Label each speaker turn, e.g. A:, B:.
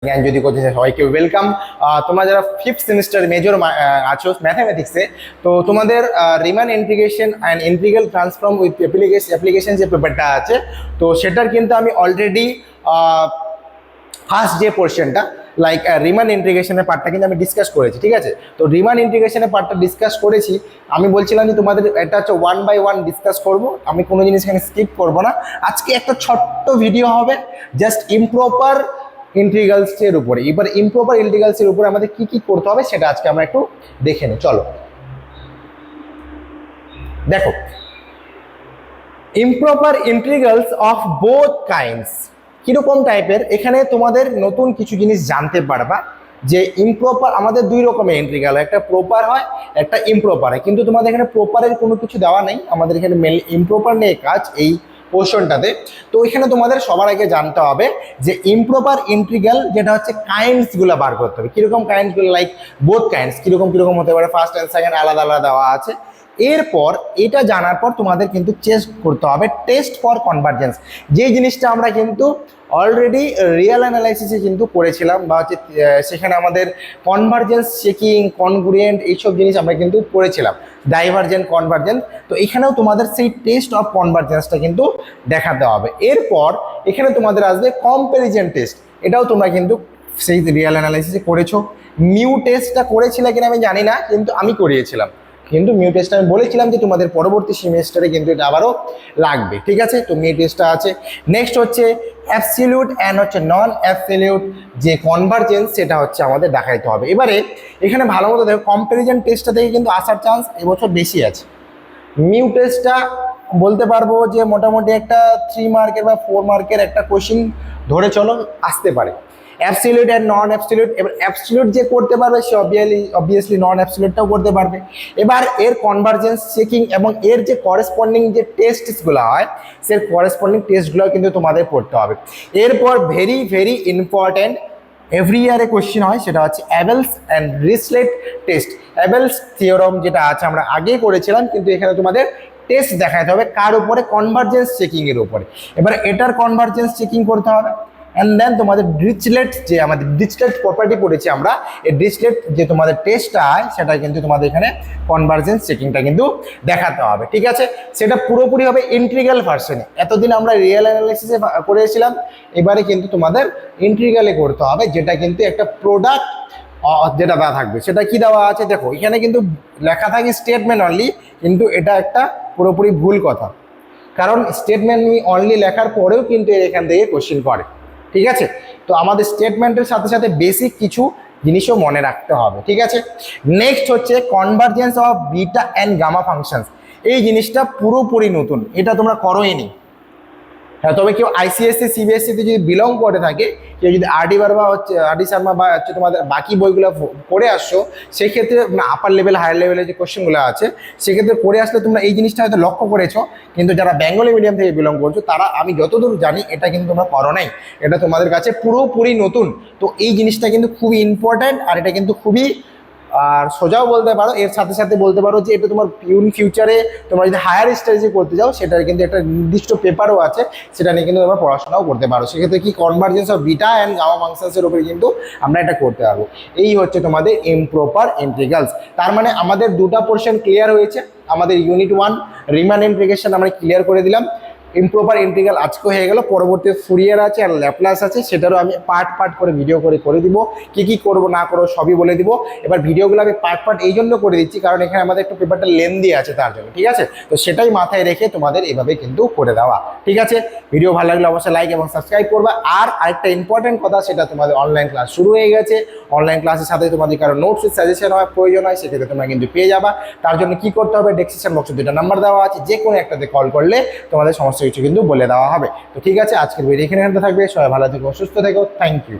A: জ্ঞান যদি করতে চাই সবাইকে ওয়েলকাম। তোমরা যারা ফিফথ সেমিস্টার মেজর আছো ম্যাথামেটিক্সে, তো তোমাদের Riman integration and integral transform with application যে পেপারটা আছে, তো সেটার কিন্তু আমি অলরেডি ফার্স্ট যে পোর্শনটা লাইক রিমান ইন্টিগ্রেশনের পার্টটা কিন্তু আমি ডিসকাস করেছি, ঠিক আছে। তো রিমান ইন্টিগ্রেশনের পার্টটা ডিসকাস করেছি, আমি বলছিলাম যে তোমাদের এটা হচ্ছে 1 বাই 1 ডিসকাস করব, আমি কোনো জিনিস এখানে স্কিপ করবো না। আজকে একটা ছোট্ট ভিডিও হবে জাস্ট ইমপ্রপার ইন্টিগ্রালসের উপরে। এবার ইমপ্রপার ইন্টিগ্রালসের উপরে আমাদের কি কি করতে হবে সেটা আজকে আমরা একটু দেখে নিই। চলো দেখো, improper integrals of both kinds কিরকম টাইপের, এখানে তোমাদের নতুন কিছু জিনিস জানতে পারবা। যে ইমপ্রপার আমাদের দুই রকমের ইন্টিগ্রাল, একটা প্রপার হয় একটা ইমপ্রপার হয়, কিন্তু তোমাদের এখানে প্রপারের কোনো কিছু দেওয়া নেই, আমাদের এখানে মেনলি ইমপ্রপার নিয়ে কাজ এই পোর্শনটাতে। তো এখানে তোমাদের সবার আগে জানতে হবে যে ইমপ্রপার ইন্টিগ্রাল যেটা হচ্ছে কাইন্ডসগুলো বার করতে হবে। কিরকম কাইন্ডসগুলো, লাইক বোথ কাইন্ডস কিরকম কিরকম হতে পারে, ফার্স্ট অ্যান্ড সেকেন্ড আলাদা আলাদা দেওয়া আছে। এরপর এটা জানার পর তোমাদের কিন্তু চেস্ট করতে হবে টেস্ট ফর কনভার্জেন্স, যে জিনিসটা আমরা কিন্তু অলরেডি রিয়েল অ্যানালাইসিসে কিন্তু করেছিলাম, বা হচ্ছে সেখানে আমাদের কনভার্জেন্স চেকিং, কনগ্রুয়েন্ট এইসব জিনিস আমরা কিন্তু করেছিলাম, ডাইভারজেন্ট, কনভার্জেন্ট। তো এখানেও তোমাদের সেই টেস্ট অফ কনভার্জেন্সটা কিন্তু দেখাতে হবে। এরপর এখানে তোমাদের আসবে কম্প্যারিজন টেস্ট, এটাও তোমরা কিন্তু সেই রিয়েল অ্যানালাইসিসে করেছো। মিউ টেস্টটা করেছিলে কিনা আমি জানি না, কিন্তু আমি করিয়েছিলাম। কিন্তু মিউ টেস্টটা আমি বলেছিলাম যে তোমাদের পরবর্তী সেমিস্টারে কিন্তু এটা আবারও লাগবে, ঠিক আছে। তো মিউ টেস্টটা আছে। নেক্সট হচ্ছে অ্যাবসলিউট অ্যান্ড হচ্ছে নন অ্যাবসলিউট যে কনভার্জেন্স, সেটা হচ্ছে আমাদের দেখাইতে হবে। এবারে এখানে ভালো মতো দেখো, কম্প্যারিজন টেস্টটা থেকে কিন্তু আসার চান্স এবছর বেশি আছে। মিউ টেস্টটা বলতে পারবো যে মোটামুটি একটা 3 মার্কের বা 4 মার্কের একটা কোশ্চিন ধরে চলো আসতে পারে। অ্যাবসলিউট অ্যান্ড নন অ্যাবসলিউট, এবার অ্যাবসলিউট যে করতে পারবে সে অবভিয়াসলি নন অ্যাবসলিউটটাও করতে পারবে। এবার এর কনভার্জেন্স চেকিং এবং এর যে করেসপন্ডিং যে টেস্টগুলো হয়, সে করেসপন্ডিং টেস্টগুলো কিন্তু তোমাদের পড়তে হবে। এরপর ভেরি ভেরি ইম্পর্ট্যান্ট এভরি ইয়ারে কোশ্চেন হয়, সেটা হচ্ছে অ্যাবেলস অ্যান্ড ডিরিচলেট টেস্ট। অ্যাবেলস থিওরাম যেটা আছে আমরা আগেই করেছিলাম, কিন্তু এখানে তোমাদের টেস্ট দেখাতে হবে কার উপরে, কনভার্জেন্স চেকিংয়ের উপরে। এবার এটার কনভার্জেন্স চেকিং করতে হবে। অ্যান্ড দেন তোমাদের ডিরিচলেট, যে আমাদের ডিরিচলেট প্রপার্টি পড়েছি আমরা, এই ডিরিচলেট যে তোমাদের টেস্টটা হয় সেটা কিন্তু তোমাদের এখানে কনভার্জেন্স চেকিংটা কিন্তু দেখাতে হবে, ঠিক আছে। সেটা পুরোপুরি হবে ইন্টিগ্রাল ভার্সনে। এতদিন আমরা রিয়েল অ্যানালাইসিসে করেছিলাম, এবারে কিন্তু তোমাদের ইন্টিগ্রালে করতে হবে, যেটা কিন্তু একটা প্রোডাক্ট যেটা দেওয়া থাকবে। সেটা কি দেওয়া আছে দেখো, এখানে কিন্তু লেখা থাকে স্টেটমেন্ট অনলি, কিন্তু এটা একটা পুরোপুরি ভুল কথা, কারণ স্টেটমেন্ট অনলি লেখার পরেও কিন্তু এখান থেকে কোশ্চেন করে, ঠিক আছে। তো আমাদের স্টেটমেন্টের সাথে সাথে বেসিক কিছু জিনিসও মনে রাখতে হবে, ঠিক আছে। নেক্সট হচ্ছে convergence of beta and gamma functions. এই জিনিসটা পুরোপুরি নতুন, এটা তোমরা করোই নি। হ্যাঁ, তবে কেউ আইসিএসসি সিবিএসসিতে যদি বিলং করে থাকে, কেউ যদি আরডি বার্মা হচ্ছে আরডি শর্মা বা হচ্ছে তোমাদের বাকি বইগুলো পড়ে আসছো, সেক্ষেত্রে আপার লেভেল হায়ার লেভেলের যে কোশ্চেনগুলো আছে সেক্ষেত্রে পড়ে আসলে তোমরা এই জিনিসটা হয়তো লক্ষ্য করেছো। কিন্তু যারা বেঙ্গলি মিডিয়াম থেকে বিলং করছো তারা, আমি যতদূর জানি, এটা কিন্তু তোমরা করো নাই, এটা তোমাদের কাছে পুরোপুরি নতুন। তো এই জিনিসটা কিন্তু খুবই ইম্পর্ট্যান্ট, আর এটা কিন্তু খুবই, আর সোজাও বলতে পারো, এর সাথে সাথে বলতে পারো যে এটা তোমার ইন ফিউচারে তোমরা যদি হায়ার স্টাডিজে করতে যাও, সেটার কিন্তু একটা নির্দিষ্ট পেপারও আছে, সেটা নিয়ে কিন্তু তোমরা পড়াশোনাও করতে পারো। সেক্ষেত্রে কি convergence of beta and gamma ফাংশনসের উপরে কিন্তু আমরা এটা করতে পারবো। এই হচ্ছে তোমাদের ইমপ্রপার ইন্টিগ্রালস। তার মানে আমাদের দুটা পোর্শন ক্লিয়ার হয়েছে। আমাদের ইউনিট 1 রিমান ইন্টিগ্রেশন আমরা ক্লিয়ার করে দিলাম। ইমপ্রপার ইন্টিগ্রাল আজকে হয়ে গেল, পরবর্তী ফুরিয়ার আছে আর ল্যাপ্লাস আছে, সেটারও আমি পার্ট পার্ট করে ভিডিও করে দিব, কি করবো না করবো সবই বলে দিব। এবার ভিডিওগুলো আমি পার্ট পার্ট এই জন্য করে দিচ্ছি কারণ এখানে আমাদের একটু পেপারটা লেন্দি আছে তার জন্য, ঠিক আছে। তো সেটাই মাথায় রেখে তোমাদের এভাবে কিন্তু করে দেওয়া, ঠিক আছে। ভিডিও ভালো লাগলে অবশ্যই লাইক এবং সাবস্ক্রাইব করবা। আর আরেকটা ইম্পর্টেন্ট কথা, সেটা তোমাদের অনলাইন ক্লাস শুরু হয়ে গেছে। অনলাইন ক্লাসের সাথে তোমাদের কারো নোটস সাজেশন হয় প্রয়োজন হয়, সেক্ষেত্রে তোমরা কিন্তু পেয়ে যাবা। তার জন্য কি করতে হবে, ডেসক্রিপশন বক্সে 2টা নাম্বার দেওয়া আছে, যে কোনো একটাতে কল করলে তোমাদের সমস্ত কিছু কিন্তু বলে দেওয়া হবে। তো ঠিক আছে, আজকের ভিডিও এখানে থাকবে। সবাই ভালো থেকো, সুস্থ থেকো, থ্যাংক ইউ।